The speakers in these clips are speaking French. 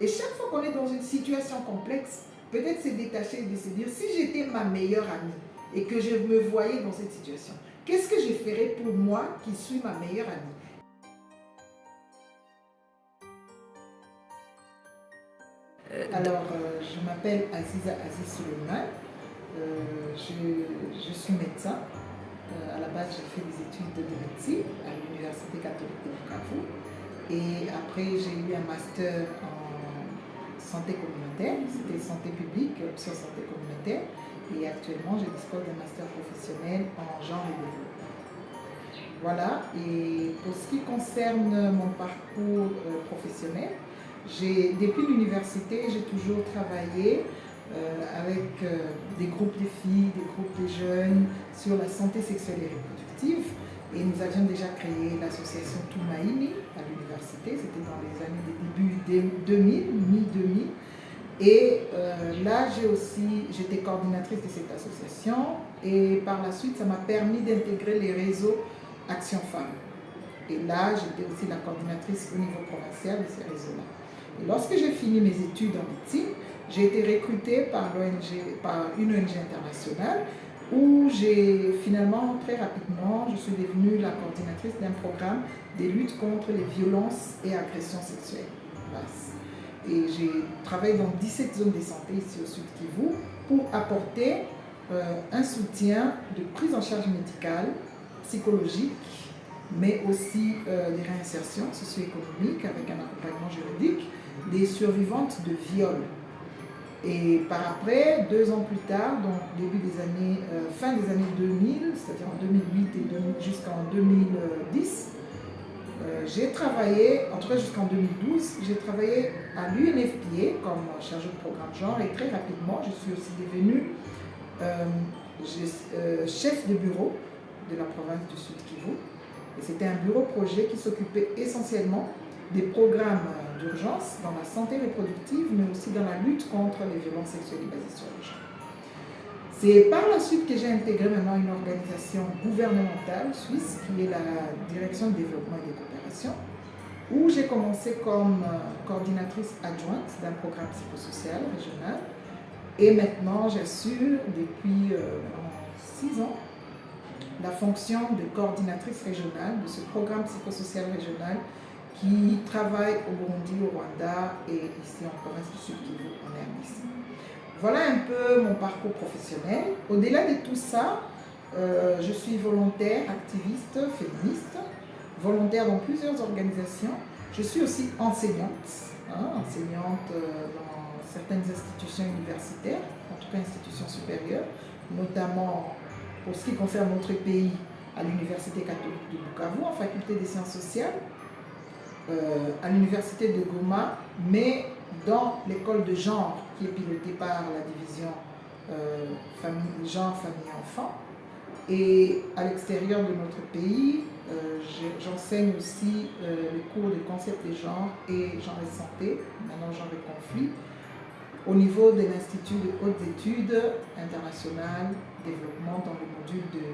Et chaque fois qu'on est dans une situation complexe, peut-être se détacher de se dire, si j'étais ma meilleure amie et que je me voyais dans cette situation, qu'est-ce que je ferais pour moi qui suis ma meilleure amie? Alors, je m'appelle Aziza Aziz Suleiman. Je suis médecin. À la base, j'ai fait des études de médecine à l'Université catholique de Bukavu. Et après, j'ai eu un master en santé communautaire. C'était santé publique, option santé communautaire. Et actuellement, je dispose d'un master professionnel en genre et développement. Voilà. Et pour ce qui concerne mon parcours professionnel, depuis l'université, j'ai toujours travaillé avec des groupes de filles, des groupes de jeunes sur la santé sexuelle et reproductive. Et nous avions déjà créé l'association Tumaini à l'université, c'était dans les années des débuts 2000, mi-2000. Et là, j'étais coordinatrice de cette association et par la suite, ça m'a permis d'intégrer les réseaux Action Femmes. Et là, j'étais aussi la coordinatrice au niveau provincial de ces réseaux-là. Et lorsque j'ai fini mes études en médecine, j'ai été recrutée par une ONG internationale où finalement, très rapidement, je suis devenue la coordinatrice d'un programme de lutte contre les violences et agressions sexuelles. Et j'ai travaillé dans 17 zones de santé ici au Sud Kivu pour apporter un soutien de prise en charge médicale, psychologique, mais aussi des réinsertions socio-économiques avec un accompagnement juridique des survivantes de viol. Et par après, 2 ans plus tard, donc fin des années 2000, c'est-à-dire en 2008 et jusqu'en 2010, j'ai travaillé, en tout cas jusqu'en 2012, j'ai travaillé à l'UNFPA comme chargée de programme genre et très rapidement, je suis aussi devenue chef de bureau de la province du Sud Kivu. Et c'était un bureau projet qui s'occupait essentiellement des programmes d'urgence dans la santé reproductive, mais aussi dans la lutte contre les violences sexuelles basées sur le genre. C'est par la suite que j'ai intégré maintenant une organisation gouvernementale suisse qui est la Direction de développement et de coopération, où j'ai commencé comme coordinatrice adjointe d'un programme psychosocial régional. Et maintenant, j'assure depuis 6 ans la fonction de coordinatrice régionale de ce programme psychosocial régional qui travaille au Burundi, au Rwanda et ici en province du Sud Kivu, en RDC. Voilà un peu mon parcours professionnel. Au-delà de tout ça, je suis volontaire, activiste, féministe, volontaire dans plusieurs organisations. Je suis aussi enseignante, enseignante dans certaines institutions universitaires, en tout cas institutions supérieures, notamment pour ce qui concerne notre pays, à l'Université catholique de Bukavu, en faculté des sciences sociales, à l'Université de Goma, mais dans l'école de genre qui est pilotée par la division genre, famille, enfant. Et à l'extérieur de notre pays, j'enseigne aussi les cours de concept de genre et genre et santé, maintenant genre et conflit, au niveau de l'Institut de hautes études internationales, développement dans le module de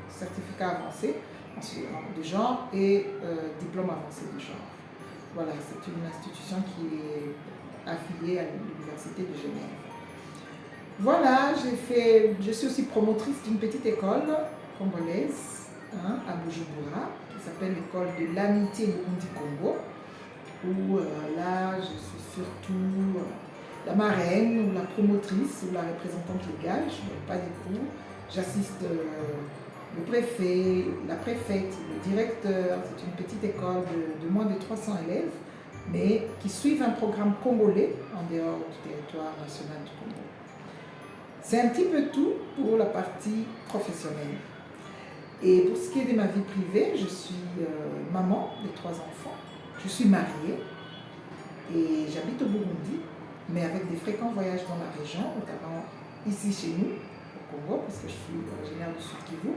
certificat avancé de genre et diplôme avancé de genre. Voilà, c'est une institution qui est affiliée à l'Université de Genève. Voilà, je suis aussi promotrice d'une petite école congolaise à Bujumbura qui s'appelle l'école de l'amitié Burundi-Congo, où là je suis surtout la marraine ou la promotrice ou la représentante légale. Je ne donne pas des cours, j'assiste le préfet, la préfète, le directeur. C'est une petite école de moins de 300 élèves, mais qui suivent un programme congolais en dehors du territoire national du Congo. C'est un petit peu tout pour la partie professionnelle. Et pour ce qui est de ma vie privée, je suis maman de 3 enfants. Je suis mariée et j'habite au Burundi, mais avec des fréquents voyages dans la région, notamment ici chez nous, au Congo, parce que je suis originaire du Sud Kivu,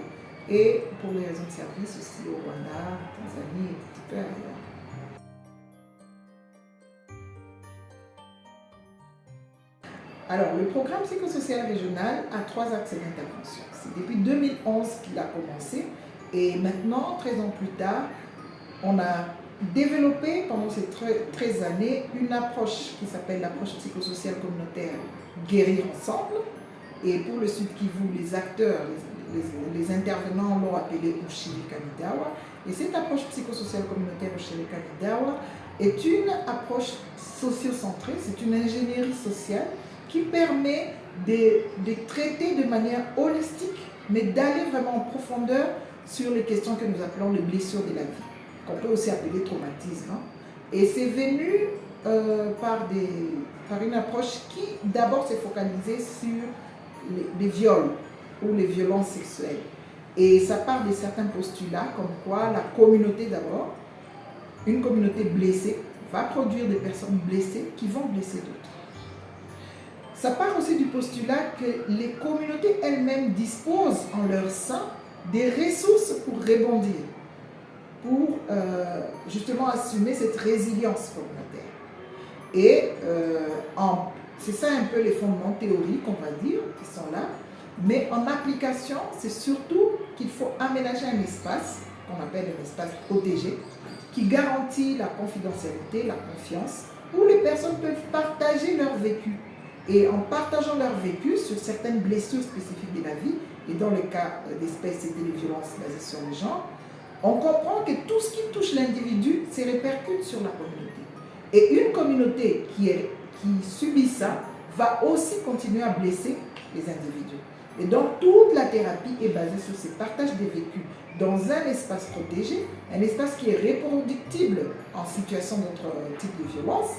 et pour les raisons de service aussi au Rwanda, en Tanzanie et un petit peu ailleurs. Alors, le programme psychosocial régional a 3 axes d'intervention. C'est depuis 2011 qu'il a commencé et maintenant, 13 ans plus tard, on a développé pendant ces 13 années une approche qui s'appelle l'approche psychosociale communautaire Guérir ensemble. Et pour le Sud Kivu, les acteurs, les intervenants l'ont appelé Ushirika Midawa. Et cette approche psychosociale communautaire Ushirika Midawa est une approche sociocentrée, c'est une ingénierie sociale qui permet de traiter de manière holistique, mais d'aller vraiment en profondeur sur les questions que nous appelons les blessures de la vie, qu'on peut aussi appeler traumatisme. Et c'est venu par une approche qui d'abord s'est focalisée sur les viols ou les violences sexuelles. Et ça part de certains postulats comme quoi la communauté d'abord, une communauté blessée, va produire des personnes blessées qui vont blesser d'autres. Ça part aussi du postulat que les communautés elles-mêmes disposent en leur sein des ressources pour rebondir, pour justement assumer cette résilience communautaire. Et c'est ça un peu les fondements théoriques, on va dire, qui sont là. Mais en application, c'est surtout qu'il faut aménager un espace, qu'on appelle un espace protégé, qui garantit la confidentialité, la confiance, où les personnes peuvent partager leur vécu. Et en partageant leur vécu sur certaines blessures spécifiques de la vie, et dans le cas d'espèces, c'était les violences basées sur le genre, on comprend que tout ce qui touche l'individu se répercute sur la communauté. Et une communauté qui subit ça va aussi continuer à blesser les individus. Et donc toute la thérapie est basée sur ces partages des vécus dans un espace protégé, un espace qui est reproductible en situation d'autres types de violence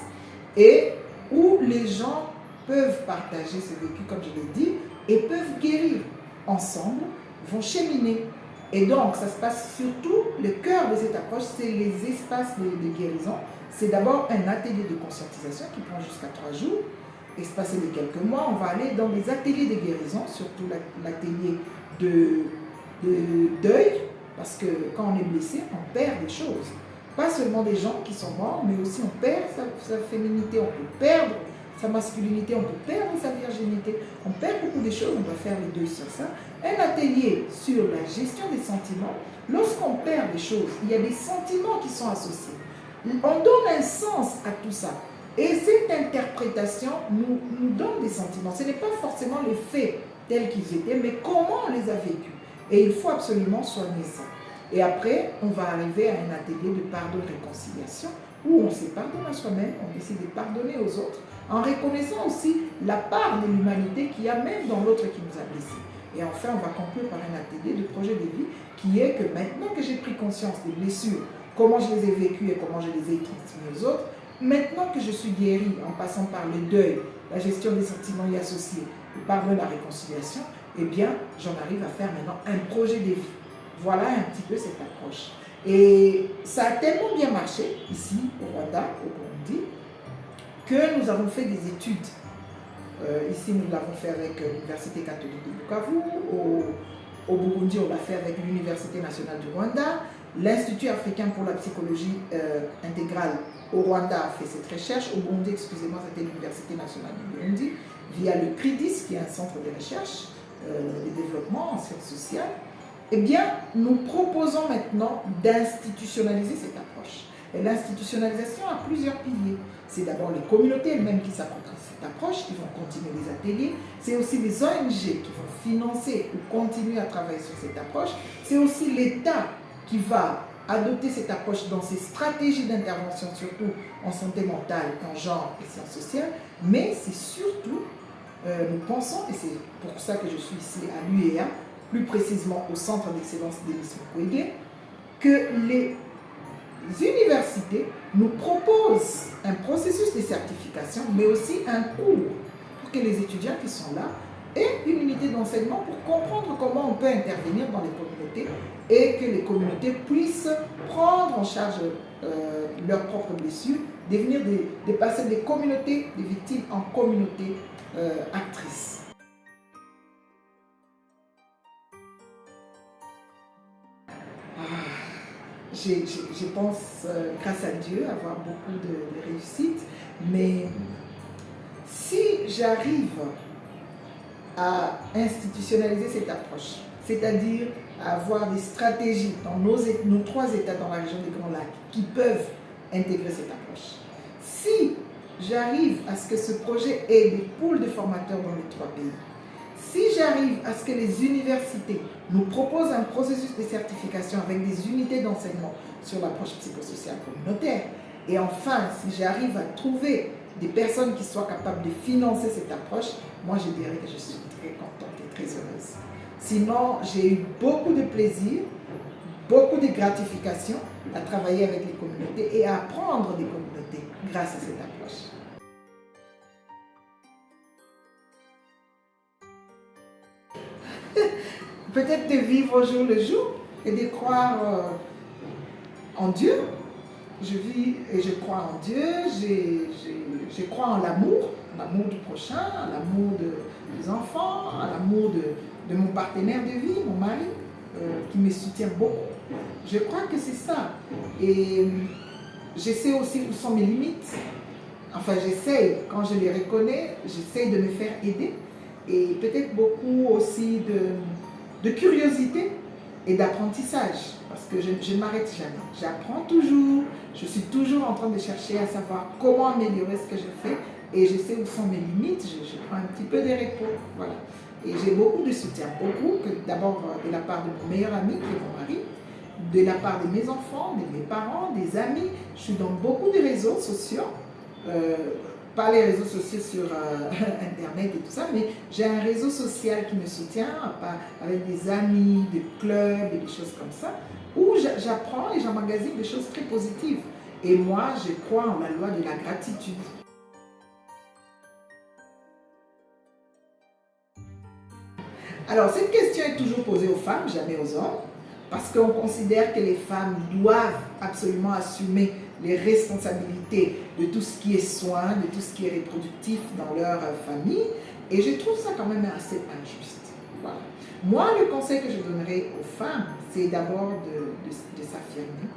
et où les gens peuvent partager ce vécu, comme je l'ai dit, et peuvent guérir ensemble, vont cheminer. Et donc, ça se passe surtout, le cœur de cette approche, c'est les espaces de guérison. C'est d'abord un atelier de conscientisation qui prend jusqu'à 3 jours. Espacé de quelques mois, on va aller dans les ateliers de guérison, surtout l'atelier de deuil, parce que quand on est blessé, on perd des choses. Pas seulement des gens qui sont morts, mais aussi on perd sa féminité, on peut perdre sa masculinité, on peut perdre sa virginité, on perd beaucoup de choses, on va faire les deux sur ça. Un atelier sur la gestion des sentiments. Lorsqu'on perd des choses, il y a des sentiments qui sont associés. On donne un sens à tout ça. Et cette interprétation nous donne des sentiments. Ce n'est pas forcément les faits tels qu'ils étaient, mais comment on les a vécus. Et il faut absolument soigner ça. Et après, on va arriver à un atelier de pardon et réconciliation où on se pardonne à soi-même, on décide de pardonner aux autres, en reconnaissant aussi la part de l'humanité qu'il y a même dans l'autre qui nous a blessés. Et enfin, on va conclure par un atelier de projet de vie qui est que maintenant que j'ai pris conscience des blessures, comment je les ai vécues et comment je les ai transmises aux autres, maintenant que je suis guérie en passant par le deuil, la gestion des sentiments y associés, le pardon et la réconciliation, eh bien, j'en arrive à faire maintenant un projet de vie. Voilà un petit peu cette approche. Et ça a tellement bien marché ici au Rwanda, au Burundi, que nous avons fait des études. Ici, nous l'avons fait avec l'Université catholique de Bukavu. Au Burundi, on l'a fait avec l'Université nationale du Rwanda. L'Institut africain pour la psychologie intégrale au Rwanda a fait cette recherche. Au Burundi, excusez-moi, c'était l'Université nationale du Burundi, via le CRIDIS, qui est un centre de recherche de développement en sciences sociales. Eh bien, nous proposons maintenant d'institutionnaliser cette approche. Et l'institutionnalisation a plusieurs piliers. C'est d'abord les communautés elles-mêmes qui s'approprient cette approche, qui vont continuer les ateliers. C'est aussi les ONG qui vont financer ou continuer à travailler sur cette approche. C'est aussi l'État qui va adopter cette approche dans ses stratégies d'intervention, surtout en santé mentale, en genre et sciences sociales. Mais c'est surtout, nous pensons, et c'est pour ça que je suis ici à l'UEA, plus précisément au Centre d'excellence Denis Mukwege, que les universités nous proposent un processus de certification, mais aussi un cours pour que les étudiants qui sont là aient une unité d'enseignement pour comprendre comment on peut intervenir dans les communautés et que les communautés puissent prendre en charge leurs propres blessures, devenir de passer des communautés de victimes en communautés actrices. Je pense, grâce à Dieu, avoir beaucoup de réussite, mais si j'arrive à institutionnaliser cette approche, c'est-à-dire avoir des stratégies dans nos 3 États dans la région des Grands Lacs qui peuvent intégrer cette approche. Si j'arrive à ce que ce projet ait des pôles de formateurs dans les 3 pays, si j'arrive à ce que les universités nous proposent un processus de certification avec des unités d'enseignement sur l'approche psychosociale communautaire, et enfin, si j'arrive à trouver des personnes qui soient capables de financer cette approche, moi je dirais que je suis très contente et très heureuse. Sinon, j'ai eu beaucoup de plaisir, beaucoup de gratification à travailler avec les communautés et à apprendre des communautés grâce à cette approche. Peut-être de vivre au jour le jour et de croire en Dieu. Je vis et je crois en Dieu, je crois en l'amour du prochain, en l'amour des enfants, en l'amour de mon partenaire de vie, mon mari, qui me soutient beaucoup. Je crois que c'est ça. Et je sais aussi où sont mes limites. Enfin, j'essaye, quand je les reconnais, j'essaye de me faire aider. Et peut-être beaucoup aussi de curiosité et d'apprentissage, parce que je ne m'arrête jamais. J'apprends toujours, je suis toujours en train de chercher à savoir comment améliorer ce que je fais, et je sais où sont mes limites, je prends un petit peu de repos, voilà. Et j'ai beaucoup de soutien, beaucoup, d'abord de la part de mon meilleur ami, qui est mon mari, de la part de mes enfants, de mes parents, des amis. Je suis dans beaucoup de réseaux sociaux, pas les réseaux sociaux sur Internet et tout ça, mais j'ai un réseau social qui me soutient, avec des amis, des clubs et des choses comme ça, où j'apprends et j'emmagasine des choses très positives. Et moi, je crois en la loi de la gratitude. Alors, cette question est toujours posée aux femmes, jamais aux hommes, parce qu'on considère que les femmes doivent absolument assumer les responsabilités de tout ce qui est soin, de tout ce qui est reproductif dans leur famille, et je trouve ça quand même assez injuste. Voilà. Moi, le conseil que je donnerais aux femmes, c'est d'abord de s'affirmer,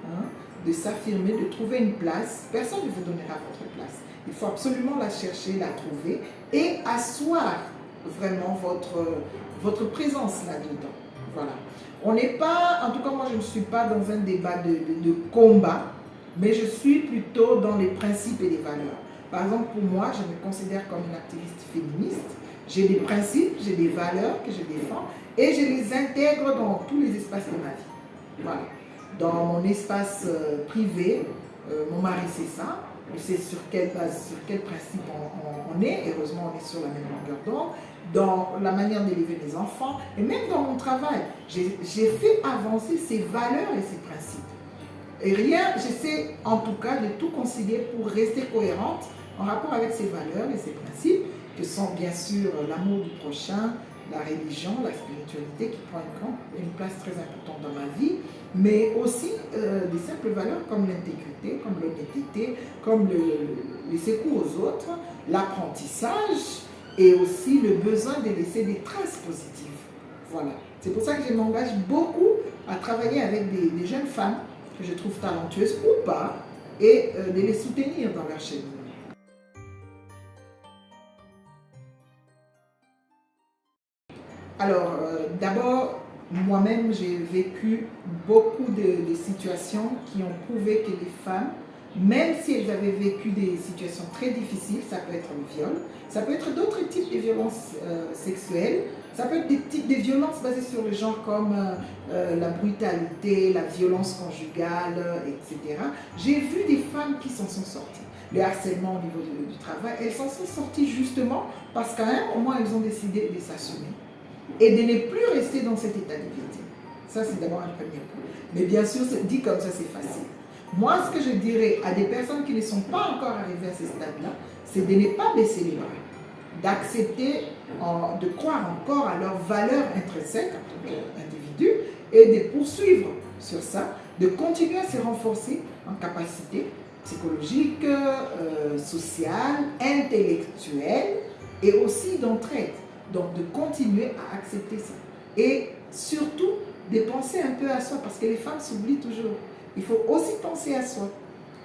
hein, de s'affirmer, de trouver une place. Personne ne vous donnera votre place. Il faut absolument la chercher, la trouver, et asseoir vraiment votre présence là-dedans. Voilà. On n'est pas, en tout cas moi je ne suis pas dans un débat de combat, mais je suis plutôt dans les principes et les valeurs. Par exemple, pour moi, je me considère comme une activiste féministe. J'ai des principes, j'ai des valeurs que je défends et je les intègre dans tous les espaces de ma vie. Voilà. Dans mon espace privé, mon mari sait ça. Il sait sur quelle base, sur quel principe on est. Heureusement, on est sur la même longueur d'onde. Dans la manière d'élever mes enfants et même dans mon travail, j'ai fait avancer ces valeurs et ces principes. Et rien, j'essaie en tout cas de tout concilier pour rester cohérente en rapport avec ces valeurs et ces principes, que sont bien sûr l'amour du prochain, la religion, la spiritualité qui prend une place très importante dans ma vie, mais aussi des simples valeurs comme l'intégrité, comme l'honnêteté, comme le secours aux autres, l'apprentissage et aussi le besoin de laisser des traces positives. Voilà. C'est pour ça que je m'engage beaucoup à travailler avec des jeunes femmes que je trouve talentueuses ou pas, et de les soutenir dans leur cheminement. Alors, d'abord, moi-même, j'ai vécu beaucoup de situations qui ont prouvé que les femmes, même si elles avaient vécu des situations très difficiles, ça peut être le viol, ça peut être d'autres types de violences sexuelles, ça peut être des violences basées sur le genre comme la brutalité, la violence conjugale, etc. J'ai vu des femmes qui s'en sont sorties. Le harcèlement au niveau du travail, elles s'en sont sorties justement parce qu'à un moment, elles ont décidé de s'assumer et de ne plus rester dans cet état de victime. Ça, c'est d'abord un premier point. Mais bien sûr, dit comme ça, c'est facile. Moi, ce que je dirais à des personnes qui ne sont pas encore arrivées à ce stade-là, c'est de ne pas baisser les bras, d'accepter, de croire encore à leurs valeurs intrinsèques en tant qu'individu et de poursuivre sur ça, de continuer à se renforcer en capacité psychologique, sociale, intellectuelle et aussi d'entraide. Donc de continuer à accepter ça. Et surtout de penser un peu à soi, parce que les femmes s'oublient toujours. Il faut aussi penser à soi.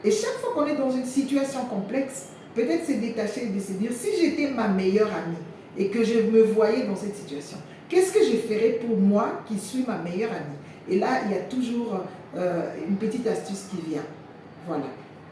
Et chaque fois qu'on est dans une situation complexe, peut-être se détacher et de se dire, si j'étais ma meilleure amie et que je me voyais dans cette situation, Qu'est-ce que je ferai pour moi qui suis ma meilleure amie? Et là, il y a toujours une petite astuce qui vient. Voilà.